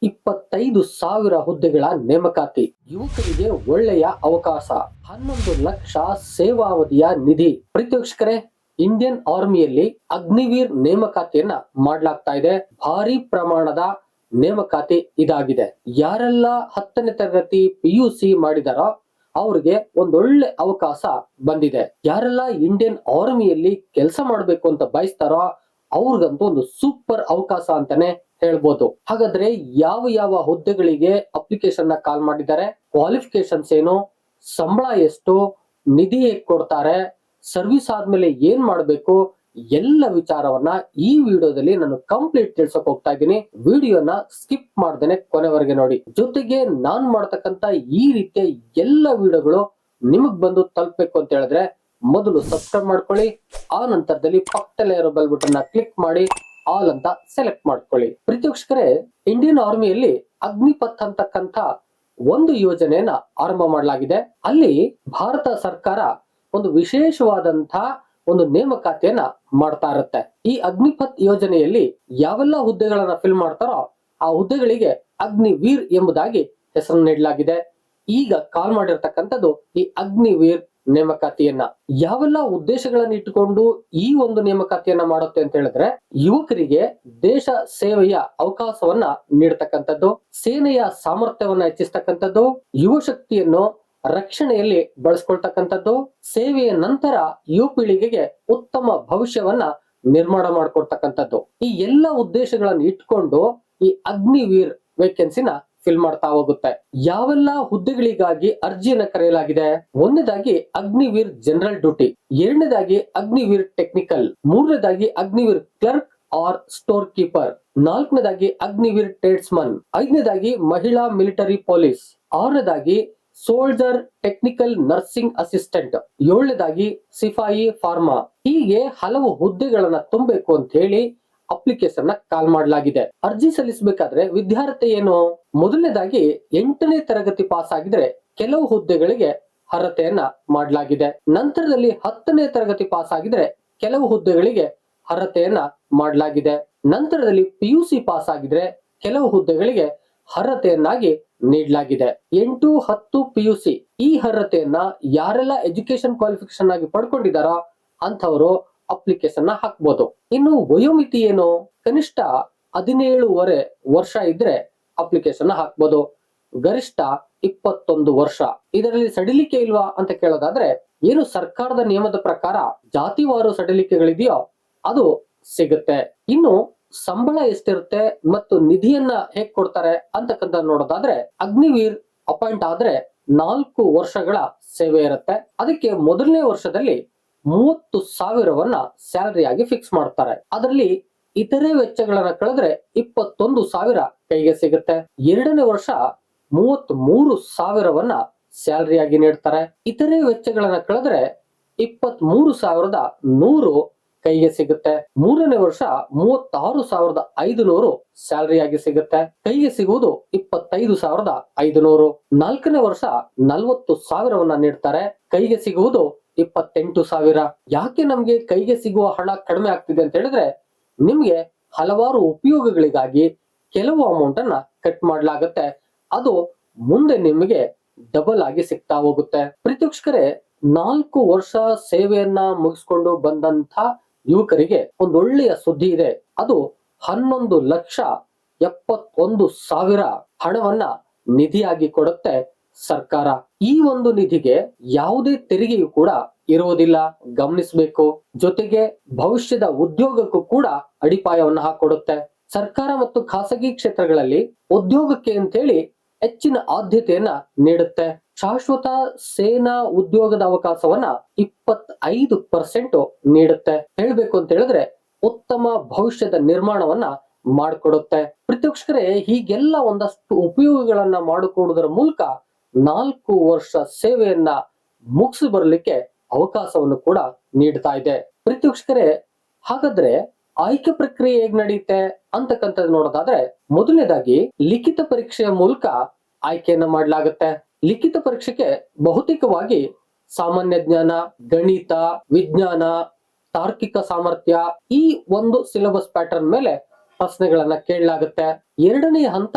25,000 ಹುದ್ದೆಗಳ ನೇಮಕಾತಿ. ಯುವಕರಿಗೆ ಒಳ್ಳೆಯ ಅವಕಾಶ. 11 ಲಕ್ಷ ಸೇವಾವಧಿಯ ನಿಧಿ. ಪ್ರೀತಿವೀಕ್ಷಕರೇ, ಇಂಡಿಯನ್ ಆರ್ಮಿಯಲ್ಲಿ ಅಗ್ನಿವೀರ್ ನೇಮಕಾತಿಯನ್ನ ಮಾಡಲಾಗ್ತಾ ಇದೆ. ಭಾರಿ ಪ್ರಮಾಣದ ನೇಮಕಾತಿ ಇದಾಗಿದೆ. ಯಾರೆಲ್ಲ 10ನೇ ತರಗತಿ PUC ಮಾಡಿದಾರೋ ಅವ್ರಿಗೆ ಒಂದೊಳ್ಳೆ ಅವಕಾಶ ಬಂದಿದೆ. ಯಾರೆಲ್ಲ ಇಂಡಿಯನ್ ಆರ್ಮಿಯಲ್ಲಿ ಕೆಲಸ ಮಾಡಬೇಕು ಅಂತ ಬಯಸ್ತಾರೋ ಅವ್ರಿಗಂತೂ ಒಂದು ಸೂಪರ್ ಅವಕಾಶ ಅಂತಾನೆ ಹೇಳ್ಬೋದು. ಹಾಗಾದ್ರೆ ಯಾವ ಯಾವ ಹುದ್ದೆಗಳಿಗೆ ಅಪ್ಲಿಕೇಶನ್ ಕಾಲ್ ಮಾಡಿದ್ದಾರೆ, ಕ್ವಾಲಿಫಿಕೇಶನ್ಸ್ ಏನು, ಸಂಬಳ ಎಷ್ಟು, ನಿಧಿ ಹೇಗೆ ಕೊಡ್ತಾರೆ, ಸರ್ವಿಸ್ ಆದ್ಮೇಲೆ ಏನ್ ಮಾಡ್ಬೇಕು, ಎಲ್ಲ ವಿಚಾರವನ್ನ ಈ ವಿಡಿಯೋದಲ್ಲಿ ನಾನು ಕಂಪ್ಲೀಟ್ ತಿಳ್ಸಕ್ ಹೋಗ್ತಾ ಇದ್ದೀನಿ. ವಿಡಿಯೋನ ಸ್ಕಿಪ್ ಮಾಡ್ದೇನೆ ಕೊನೆವರೆಗೆ ನೋಡಿ. ಜೊತೆಗೆ ನಾನ್ ಮಾಡ್ತಕ್ಕಂತ ಈ ರೀತಿಯ ಎಲ್ಲ ವಿಡಿಯೋಗಳು ನಿಮಗ್ ಬಂದು ತಲುಪಬೇಕು ಅಂತ ಹೇಳಿದ್ರೆ ಮೊದಲು ಸಬ್ಸ್ಕ್ರೈಬ್ ಮಾಡ್ಕೊಳ್ಳಿ. ಆ ನಂತರದಲ್ಲಿ ಪಕ್ಕದಲ್ಲೇ ಇರೋ ಬೆಲ್ ಬಟನ್ ಕ್ಲಿಕ್ ಮಾಡಿ ಆಲ್ ಅಂತ ಸೆಲೆಕ್ಟ್ ಮಾಡ್ಕೊಳ್ಳಿ. ಪ್ರೀತಿವೀಕ್ಷಕರೇ, ಇಂಡಿಯನ್ ಆರ್ಮಿಯಲ್ಲಿ ಅಗ್ನಿಪಥ್ ಅಂತಕ್ಕಂತ ಒಂದು ಯೋಜನೆಯನ್ನ ಆರಂಭ ಮಾಡಲಾಗಿದೆ. ಅಲ್ಲಿ ಭಾರತ ಸರ್ಕಾರ ಒಂದು ವಿಶೇಷವಾದಂತ ಒಂದು ನೇಮಕಾತಿಯನ್ನ ಮಾಡ್ತಾ ಇರುತ್ತೆ. ಈ ಅಗ್ನಿಪಥ್ ಯೋಜನೆಯಲ್ಲಿ ಯಾವೆಲ್ಲ ಹುದ್ದೆಗಳನ್ನ ಫಿಲ್ ಮಾಡ್ತಾರೋ ಆ ಹುದ್ದೆಗಳಿಗೆ ಅಗ್ನಿವೀರ್ ಎಂಬುದಾಗಿ ಹೆಸರನ್ನು ನೀಡಲಾಗಿದೆ. ಈಗ ಕಾಲ್ ಮಾಡಿರ್ತಕ್ಕಂಥದ್ದು ಈ ಅಗ್ನಿವೀರ್ ನೇಮಕಾತಿಯನ್ನ. ಯಾವೆಲ್ಲ ಉದ್ದೇಶಗಳನ್ನ ಇಟ್ಟುಕೊಂಡು ಈ ಒಂದು ನೇಮಕಾತಿಯನ್ನ ಮಾಡುತ್ತೆ ಅಂತ ಹೇಳಿದ್ರೆ, ಯುವಕರಿಗೆ ದೇಶ ಸೇವೆಯ ಅವಕಾಶವನ್ನ ನೀಡತಕ್ಕಂಥದ್ದು, ಸೇನೆಯ ಸಾಮರ್ಥ್ಯವನ್ನ ಹೆಚ್ಚಿಸ್ತಕ್ಕಂಥದ್ದು, ಯುವ ಶಕ್ತಿಯನ್ನು ರಕ್ಷಣೆಯಲ್ಲಿ ಬಳಸ್ಕೊಳ್ತಕ್ಕಂಥದ್ದು, ಸೇವೆಯ ನಂತರ ಯುವ ಪೀಳಿಗೆಗೆ ಉತ್ತಮ ಭವಿಷ್ಯವನ್ನ ನಿರ್ಮಾಣ ಮಾಡ್ಕೊಡ್ತಕ್ಕಂಥದ್ದು. ಈ ಎಲ್ಲ ಉದ್ದೇಶಗಳನ್ನು ಇಟ್ಕೊಂಡು ಈ ಅಗ್ನಿವೀರ್ ವೇಕೆನ್ಸಿನ ಫಿಲ್ ಮಾಡ್ತಾ ಹೋಗುತ್ತೆ. ಯಾವೆಲ್ಲ ಹುದ್ದೆಗಳಿಗಾಗಿ ಅರ್ಜಿಯನ್ನ ಕರೆಯಲಾಗಿದೆ? ಒಂದನೇದಾಗಿ ಅಗ್ನಿವೀರ್ ಜನರಲ್ ಡ್ಯೂಟಿ, ಎರಡನೇದಾಗಿ ಅಗ್ನಿವೀರ್ ಟೆಕ್ನಿಕಲ್, ಮೂರನೇದಾಗಿ Agniveer clerk or store keeper, ನಾಲ್ಕನೇದಾಗಿ ಅಗ್ನಿವೀರ್ ಟ್ರೇಡ್ಸ್ಮನ್, ಐದನೇದಾಗಿ ಮಹಿಳಾ ಮಿಲಿಟರಿ ಪೊಲೀಸ್, ಆರನೇದಾಗಿ ಸೋಲ್ಜರ್ ಟೆಕ್ನಿಕಲ್ ನರ್ಸಿಂಗ್ ಅಸಿಸ್ಟೆಂಟ್, ಏಳನೇದಾಗಿ ಸಿಪಾಯಿ ಫಾರ್ಮಾ. ಹೀಗೆ ಹಲವು ಹುದ್ದೆಗಳನ್ನ ತುಂಬಬೇಕು ಅಂತ ಹೇಳಿ ಅಪ್ಲಿಕೇಶನ್ ಕಾಲ್ ಮಾಡಲಾಗಿದೆ. ಅರ್ಜಿ ಸಲ್ಲಿಸಬೇಕಾದ್ರೆ ವಿದ್ಯಾರ್ಥಿ ಏನು? ಮೊದಲನೇದಾಗಿ 8ನೇ ತರಗತಿ ಪಾಸ್ ಆಗಿದ್ರೆ ಕೆಲವು ಹುದ್ದೆಗಳಿಗೆ ಅರ್ಹತೆಯನ್ನ ಮಾಡಲಾಗಿದೆ. ನಂತರದಲ್ಲಿ 10ನೇ ತರಗತಿ ಪಾಸ್ ಆಗಿದ್ರೆ ಕೆಲವು ಹುದ್ದೆಗಳಿಗೆ ಅರ್ಹತೆಯನ್ನ ಮಾಡಲಾಗಿದೆ. ನಂತರದಲ್ಲಿ PUC ಪಾಸ್ ಆಗಿದ್ರೆ ಕೆಲವು ಹುದ್ದೆಗಳಿಗೆ ಅರ್ಹತೆಯನ್ನಾಗಿ ನೀಡಲಾಗಿದೆ. 8, 10 PUC ಈ ಅರ್ಹತೆಯನ್ನ ಯಾರೆಲ್ಲ ಎಜುಕೇಶನ್ ಕ್ವಾಲಿಫಿಕೇಶನ್ ಆಗಿ ಪಡ್ಕೊಂಡಿದಾರೋ ಅಂತವರು ಅಪ್ಲಿಕೇಶನ್ ಹಾಕ್ಬೋದು. ಇನ್ನು ವಯೋಮಿತಿ ಏನು? ಕನಿಷ್ಠ 17.5 ವರ್ಷ ಇದ್ರೆ ಅಪ್ಲಿಕೇಶನ್ ಹಾಕ್ಬೋದು. ಗರಿಷ್ಠ 21 ವರ್ಷ. ಇದರಲ್ಲಿ ಸಡಿಲಿಕೆ ಇಲ್ವಾ ಅಂತ ಕೇಳೋದಾದ್ರೆ, ಏನು ಸರ್ಕಾರದ ನಿಯಮದ ಪ್ರಕಾರ ಜಾತಿವಾರು ಸಡಿಲಿಕೆಗಳಿದೆಯೋ ಅದು ಸಿಗುತ್ತೆ. ಇನ್ನು ಸಂಬಳ ಎಷ್ಟಿರುತ್ತೆ ಮತ್ತು ನಿಧಿಯನ್ನ ಹೇಗ್ ಕೊಡ್ತಾರೆ ಅಂತಕ್ಕಂಥ ನೋಡೋದಾದ್ರೆ, ಅಗ್ನಿವೀರ್ ಅಪಾಯಿಂಟ್ ಆದ್ರೆ 4 ವರ್ಷಗಳ ಸೇವೆ ಇರುತ್ತೆ. ಅದಕ್ಕೆ ಮೊದಲನೇ ವರ್ಷದಲ್ಲಿ 30,000ವನ್ನ ಸ್ಯಾಲರಿ ಆಗಿ ಫಿಕ್ಸ್ ಮಾಡ್ತಾರೆ. ಅದರಲ್ಲಿ ಇತರೆ ವೆಚ್ಚಗಳನ್ನ ಕಳೆದ್ರೆ 21,000 ಕೈಗೆ ಸಿಗುತ್ತೆ. ಎರಡನೇ ವರ್ಷ 33,000ವನ್ನ ಸ್ಯಾಲರಿ ಆಗಿ ನೀಡ್ತಾರೆ. ಇತರೆ ವೆಚ್ಚಗಳನ್ನ ಕಳೆದ್ರೆ 23,100 ಕೈಗೆ ಸಿಗುತ್ತೆ. ಮೂರನೇ ವರ್ಷ 36,500 ಸ್ಯಾಲರಿ ಆಗಿ ಸಿಗುತ್ತೆ. ಕೈಗೆ ಸಿಗುವುದು 25,500. ನಾಲ್ಕನೇ ವರ್ಷ 40,000ವನ್ನ ನೀಡ್ತಾರೆ. ಕೈಗೆ ಸಿಗುವುದು 28,000. ಯಾಕೆ ನಮ್ಗೆ ಕೈಗೆ ಸಿಗುವ ಹಣ ಕಡಿಮೆ ಆಗ್ತಿದೆ ಅಂತ ಹೇಳಿದ್ರೆ, ನಿಮ್ಗೆ ಹಲವಾರು ಉಪಯೋಗಗಳಿಗಾಗಿ ಕೆಲವು ಅಮೌಂಟ್ ಅನ್ನ ಕಟ್ ಮಾಡಲಾಗುತ್ತೆ. ಅದು ಮುಂದೆ ನಿಮಗೆ ಡಬಲ್ ಆಗಿ ಸಿಗ್ತಾ ಹೋಗುತ್ತೆ. ಪ್ರೀತಿವೀಕ್ಷಕರೇ, 4 ವರ್ಷ ಸೇವೆಯನ್ನ ಮುಗಿಸ್ಕೊಂಡು ಬಂದಂತ ಯುವಕರಿಗೆ ಒಂದೊಳ್ಳೆಯ ಸುದ್ದಿ ಇದೆ. ಅದು 11,71,000 ಹಣವನ್ನ ನಿಧಿಯಾಗಿ ಕೊಡುತ್ತೆ ಸರ್ಕಾರ. ಈ ಒಂದು ನಿಧಿಗೆ ಯಾವುದೇ ತೆರಿಗೆಯೂ ಕೂಡ ಇರುವುದಿಲ್ಲ, ಗಮನಿಸಬೇಕು. ಜೊತೆಗೆ ಭವಿಷ್ಯದ ಉದ್ಯೋಗಕ್ಕೂ ಕೂಡ ಅಡಿಪಾಯವನ್ನ ಹಾಕೊಡುತ್ತೆ. ಸರ್ಕಾರ ಮತ್ತು ಖಾಸಗಿ ಕ್ಷೇತ್ರಗಳಲ್ಲಿ ಉದ್ಯೋಗಕ್ಕೆ ಅಂತೇಳಿ ಹೆಚ್ಚಿನ ಆದ್ಯತೆಯನ್ನ ನೀಡುತ್ತೆ. ಶಾಶ್ವತ ಸೇನಾ ಉದ್ಯೋಗದ ಅವಕಾಶವನ್ನ 25% ನೀಡುತ್ತೆ. ಹೇಳ್ಬೇಕು ಅಂತ ಹೇಳಿದ್ರೆ ಉತ್ತಮ ಭವಿಷ್ಯದ ನಿರ್ಮಾಣವನ್ನ ಮಾಡಿಕೊಡುತ್ತೆ. ಪ್ರೀತಿವೀಕ್ಷಕರೇ, ಹೀಗೆಲ್ಲ ಒಂದಷ್ಟು ಉಪಯೋಗಗಳನ್ನ ಮಾಡಿಕೊಡುವುದರ ಮೂಲಕ 4 ವರ್ಷ ಸೇವೆಯನ್ನ ಮುಗಿಸಿ ಬರಲಿಕ್ಕೆ ಅವಕಾಶವನ್ನು ಕೂಡ ನೀಡ್ತಾ ಇದೆ. ಪ್ರೀತಿವೀಕ್ಷಕರೇ, ಹಾಗಾದ್ರೆ ಆಯ್ಕೆ ಪ್ರಕ್ರಿಯೆ ಹೇಗ್ ನಡೆಯುತ್ತೆ ಅಂತಕ್ಕಂಥದ್ದು ನೋಡೋದಾದ್ರೆ, ಮೊದಲನೇದಾಗಿ ಲಿಖಿತ ಪರೀಕ್ಷೆಯ ಮೂಲಕ ಆಯ್ಕೆಯನ್ನ ಮಾಡಲಾಗುತ್ತೆ. ಲಿಖಿತ ಪರೀಕ್ಷೆಗೆ ಬಹುತೇಕವಾಗಿ ಸಾಮಾನ್ಯ ಜ್ಞಾನ, ಗಣಿತ, ವಿಜ್ಞಾನ, ತಾರ್ಕಿಕ ಸಾಮರ್ಥ್ಯ ಈ ಒಂದು ಸಿಲೆಬಸ್ ಪ್ಯಾಟರ್ನ್ ಮೇಲೆ ಪ್ರಶ್ನೆಗಳನ್ನ ಕೇಳಲಾಗುತ್ತೆ. ಎರಡನೇ ಹಂತ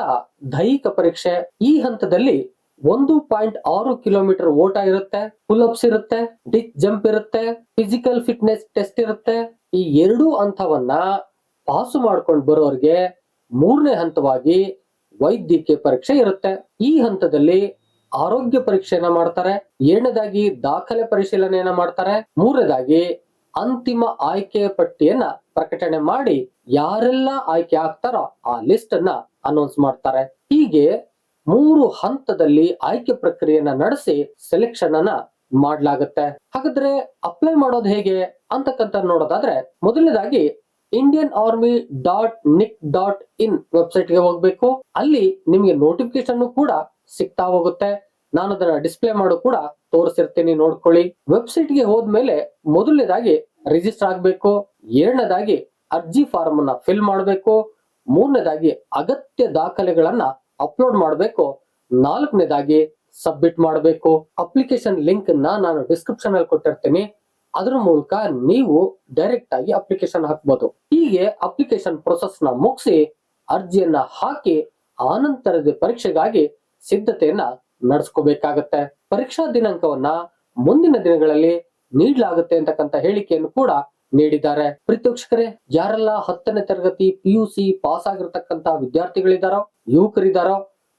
ದೈಹಿಕ ಪರೀಕ್ಷೆ. ಈ ಹಂತದಲ್ಲಿ 1.6 ಕಿಲೋಮೀಟರ್ ಓಟ ಇರುತ್ತೆ, ಪುಲ್ಅಪ್ಸ್ ಇರುತ್ತೆ, ಡಿಚ್ ಜಂಪ್ ಇರುತ್ತೆ, ಫಿಸಿಕಲ್ ಫಿಟ್ನೆಸ್ ಟೆಸ್ಟ್ ಇರುತ್ತೆ. ಈ ಎರಡೂ ಹಂತವನ್ನ ಪಾಸು ಮಾಡ್ಕೊಂಡು ಬರೋರಿಗೆ ಮೂರನೇ ಹಂತವಾಗಿ ವೈದ್ಯಕೀಯ ಪರೀಕ್ಷೆ ಇರುತ್ತೆ. ಈ ಹಂತದಲ್ಲಿ ಆರೋಗ್ಯ ಪರೀಕ್ಷೆಯನ್ನ ಮಾಡ್ತಾರೆ. ಎರಡನೇದಾಗಿ ದಾಖಲೆ ಪರಿಶೀಲನೆಯನ್ನ ಮಾಡ್ತಾರೆ. ಮೂರನೇದಾಗಿ ಅಂತಿಮ ಆಯ್ಕೆಯ ಪಟ್ಟಿಯನ್ನ ಪ್ರಕಟಣೆ ಮಾಡಿ ಯಾರೆಲ್ಲ ಆಯ್ಕೆ ಆಗ್ತಾರೋ ಆ ಲಿಸ್ಟ್ ಅನ್ನ ಅನೌನ್ಸ್ ಮಾಡ್ತಾರೆ. ಹೀಗೆ 3 ಹಂತದಲ್ಲಿ ಆಯ್ಕೆ ಪ್ರಕ್ರಿಯೆಯನ್ನ ನಡೆಸಿ ಸೆಲೆಕ್ಷನ್ ಅನ್ನ ಮಾಡ್ಲಾಗುತ್ತೆ. ಹಾಗಾದ್ರೆ ಅಪ್ಲೈ ಮಾಡೋದು ಹೇಗೆ ಅಂತಕ್ಕಂತ ನೋಡೋದಾದ್ರೆ, ಮೊದಲನೇದಾಗಿ indianarmy.nic.in ವೆಬ್ಸೈಟ್ ಗೆ ಹೋಗ್ಬೇಕು. ಅಲ್ಲಿ ನಿಮ್ಗೆ ನೋಟಿಫಿಕೇಶನ್ ಕೂಡ ಸಿಗ್ತಾ ಹೋಗುತ್ತೆ. ನಾನು ಅದನ್ನ ಡಿಸ್ಪ್ಲೇ ಮಾಡು ಕೂಡ ತೋರಿಸಿರ್ತೀನಿ, ನೋಡ್ಕೊಳ್ಳಿ. ವೆಬ್ಸೈಟ್ ಗೆ ಹೋದ್ಮೇಲೆ ಮೊದಲನೇದಾಗಿ ರಿಜಿಸ್ಟರ್ ಆಗ್ಬೇಕು. ಎರಡನೇದಾಗಿ ಅರ್ಜಿ ಫಾರ್ಮ್ ಅನ್ನ ಫಿಲ್ ಮಾಡಬೇಕು. ಮೂರನೇದಾಗಿ ಅಗತ್ಯ ದಾಖಲೆಗಳನ್ನ ಅಪ್ಲೋಡ್ ಮಾಡಬೇಕು. ನಾಲ್ಕನೇದಾಗಿ ಸಬ್ಮಿಟ್ ಮಾಡಬೇಕು. ಅಪ್ಲಿಕೇಶನ್ ಲಿಂಕ್ ನಾನು ಡಿಸ್ಕ್ರಿಪ್ಷನ್ ಅಲ್ಲಿ ಕೊಟ್ಟಿರ್ತೀನಿ. ಅದರ ಮೂಲಕ ನೀವು ಡೈರೆಕ್ಟ್ ಆಗಿ ಅಪ್ಲಿಕೇಶನ್ ಹಾಕಬಹುದು. ಹೀಗೆ ಅಪ್ಲಿಕೇಶನ್ ಪ್ರೊಸೆಸ್ ನ ಮುಗಿಸಿ ಅರ್ಜಿಯನ್ನ ಹಾಕಿ ಆನಂತರದ ಪರೀಕ್ಷೆಗಾಗಿ ಸಿದ್ಧತೆಯನ್ನ ನಡೆಸ್ಕೋಬೇಕಾಗತ್ತೆ. ಪರೀಕ್ಷಾ ದಿನಾಂಕವನ್ನ ಮುಂದಿನ ದಿನಗಳಲ್ಲಿ ನೀಡಲಾಗುತ್ತೆ ಅಂತಕ್ಕಂಥ ಹೇಳಿಕೆಯನ್ನು ಕೂಡ ನೀಡಿದ್ದಾರೆ. ಪ್ರೀತಿವೀಕ್ಷಕರೇ, ಯಾರೆಲ್ಲ 10ನೇ ತರಗತಿ PUC ಪಾಸ್ ಆಗಿರ್ತಕ್ಕಂಥ ವಿದ್ಯಾರ್ಥಿಗಳಿದಾರೋ, ಯುವಕರಿದಾರೋ,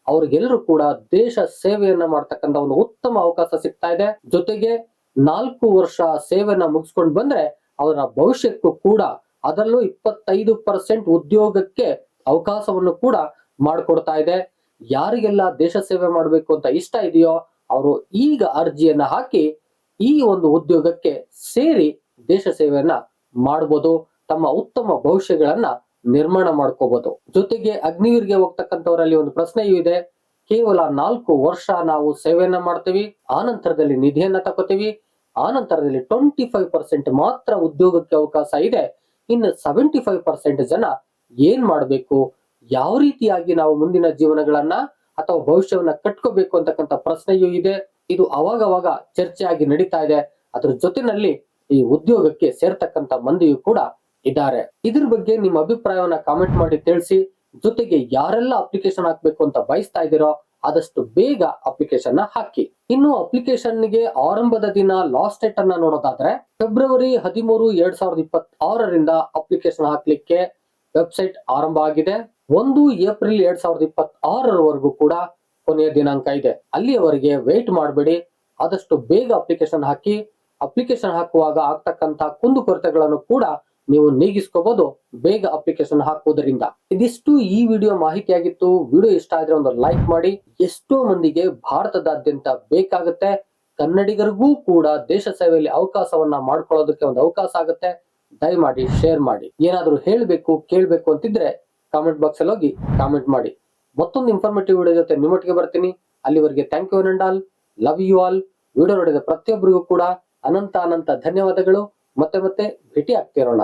ಅವ್ರಿಗೆಲ್ಲರೂ ಕೂಡ ದೇಶ ಸೇವೆಯನ್ನ ಮಾಡ್ತಕ್ಕಂಥ ಒಂದು ಉತ್ತಮ ಅವಕಾಶ ಸಿಗ್ತಾ ಇದೆ. ಜೊತೆಗೆ 4 ವರ್ಷ ಸೇವೆಯನ್ನ ಮುಗಿಸ್ಕೊಂಡು ಬಂದ್ರೆ ಅವರ ಭವಿಷ್ಯಕ್ಕೂ ಕೂಡ ಅದರಲ್ಲೂ 25% ಉದ್ಯೋಗಕ್ಕೆ ಅವಕಾಶವನ್ನು ಕೂಡ ಮಾಡಿಕೊಡ್ತಾ ಇದೆ. ಯಾರಿಗೆಲ್ಲ ದೇಶ ಸೇವೆ ಮಾಡಬೇಕು ಅಂತ ಇಷ್ಟ ಇದೆಯೋ ಅವರು ಈಗ ಅರ್ಜಿಯನ್ನ ಹಾಕಿ ಈ ಒಂದು ಉದ್ಯೋಗಕ್ಕೆ ಸೇರಿ ದೇಶ ಸೇವೆಯನ್ನ ಮಾಡಬಹುದು. ತಮ್ಮ ಉತ್ತಮ ಭವಿಷ್ಯಗಳನ್ನ ನಿರ್ಮಾಣ ಮಾಡ್ಕೋಬಹುದು. ಜೊತೆಗೆ ಅಗ್ನಿವೀರ್ಗೆ ಹೋಗ್ತಕ್ಕಂಥವರಲ್ಲಿ ಒಂದು ಪ್ರಶ್ನೆಯೂ ಇದೆ. ಕೇವಲ 4 ವರ್ಷ ನಾವು ಸೇವೆಯನ್ನ ಮಾಡ್ತೀವಿ, ಆನಂತರದಲ್ಲಿ ನಿಧಿಯನ್ನ ತಗೋತೀವಿ, ಆನಂತರದಲ್ಲಿ 25% ಮಾತ್ರ ಉದ್ಯೋಗಕ್ಕೆ ಅವಕಾಶ ಇದೆ. ಇನ್ನು 75% ಜನ ಏನ್ ಮಾಡಬೇಕು, ಯಾವ ರೀತಿಯಾಗಿ ನಾವು ಮುಂದಿನ ಜೀವನಗಳನ್ನ ಅಥವಾ ಭವಿಷ್ಯವನ್ನ ಕಟ್ಕೋಬೇಕು ಅಂತಕ್ಕಂಥ ಪ್ರಶ್ನೆಯೂ ಇದೆ. ಇದು ಅವಾಗವಾಗ ಚರ್ಚೆಯಾಗಿ ನಡೀತಾ ಇದೆ. ಅದ್ರ ಜೊತೆನಲ್ಲಿ ಈ ಉದ್ಯೋಗಕ್ಕೆ ಸೇರ್ತಕ್ಕಂಥ ಮಂದಿಯೂ ಕೂಡ ಇದ್ದಾರೆ. ಇದ್ರ ಬಗ್ಗೆ ನಿಮ್ಮ ಅಭಿಪ್ರಾಯವನ್ನ ಕಾಮೆಂಟ್ ಮಾಡಿ ತಿಳಿಸಿ. ಜೊತೆಗೆ ಯಾರೆಲ್ಲ ಅಪ್ಲಿಕೇಶನ್ ಹಾಕ್ಬೇಕು ಅಂತ ಬಯಸ್ತಾ ಇದ್ದೀರೋ ಆದಷ್ಟು ಬೇಗ ಅಪ್ಲಿಕೇಶನ್ ಹಾಕಿ. ಇನ್ನು ಅಪ್ಲಿಕೇಶನ್ ಗೆ ಆರಂಭದ ದಿನ ಲಾಸ್ಟ್ ಡೇಟ್ ಅನ್ನ ನೋಡೋದಾದ್ರೆ ಫೆಬ್ರವರಿ 13, 2026 ಅಪ್ಲಿಕೇಶನ್ ಹಾಕ್ಲಿಕ್ಕೆ ವೆಬ್ಸೈಟ್ ಆರಂಭ ಆಗಿದೆ. 1 ಏಪ್ರಿಲ್ 2026 ಕೂಡ ಕೊನೆಯ ದಿನಾಂಕ ಇದೆ. ಅಲ್ಲಿಯವರೆಗೆ ವೇಟ್ ಮಾಡಬೇಡಿ, ಆದಷ್ಟು ಬೇಗ ಅಪ್ಲಿಕೇಶನ್ ಹಾಕಿ. ಅಪ್ಲಿಕೇಶನ್ ಹಾಕುವಾಗ ಆಗ್ತಕ್ಕಂತ ಕುಂದುಕೊರತೆಗಳನ್ನು ಕೂಡ ನೀವು ನೀಗಿಸ್ಕೋಬಹುದು ಬೇಗ ಅಪ್ಲಿಕೇಶನ್ ಹಾಕುವುದರಿಂದ. ಇದಿಷ್ಟು ಈ ವಿಡಿಯೋ ಮಾಹಿತಿಯಾಗಿತ್ತು. ವಿಡಿಯೋ ಇಷ್ಟ ಆದ್ರೆ ಒಂದು ಲೈಕ್ ಮಾಡಿ. ಎಷ್ಟೋ ಮಂದಿಗೆ ಭಾರತದಾದ್ಯಂತ ಬೇಕಾಗುತ್ತೆ. ಕನ್ನಡಿಗರಿಗೂ ಕೂಡ ದೇಶ ಸೇವೆಯಲ್ಲಿ ಅವಕಾಶವನ್ನ ಮಾಡ್ಕೊಳ್ಳೋದಕ್ಕೆ ಒಂದು ಅವಕಾಶ ಆಗುತ್ತೆ. ದಯಮಾಡಿ ಶೇರ್ ಮಾಡಿ. ಏನಾದ್ರೂ ಹೇಳ್ಬೇಕು ಕೇಳ್ಬೇಕು ಅಂತಿದ್ರೆ ಕಾಮೆಂಟ್ ಬಾಕ್ಸ್ ಅಲ್ಲಿ ಹೋಗಿ ಕಾಮೆಂಟ್ ಮಾಡಿ. ಮತ್ತೊಂದು ಇನ್ಫಾರ್ಮೇಟಿವ್ ವಿಡಿಯೋ ಜೊತೆ ನಿಮ್ಮೊಟ್ಟಿಗೆ ಬರ್ತೀನಿ. ಅಲ್ಲಿವರೆಗೆ thank you all, love you all. Video ನೋಡಿದ ಪ್ರತಿಯೊಬ್ಬರಿಗೂ ಕೂಡ ಅನಂತ ಧನ್ಯವಾದಗಳು. ಮತ್ತೆ ಭೇಟಿ ಆಗ್ತಿರೋಣ.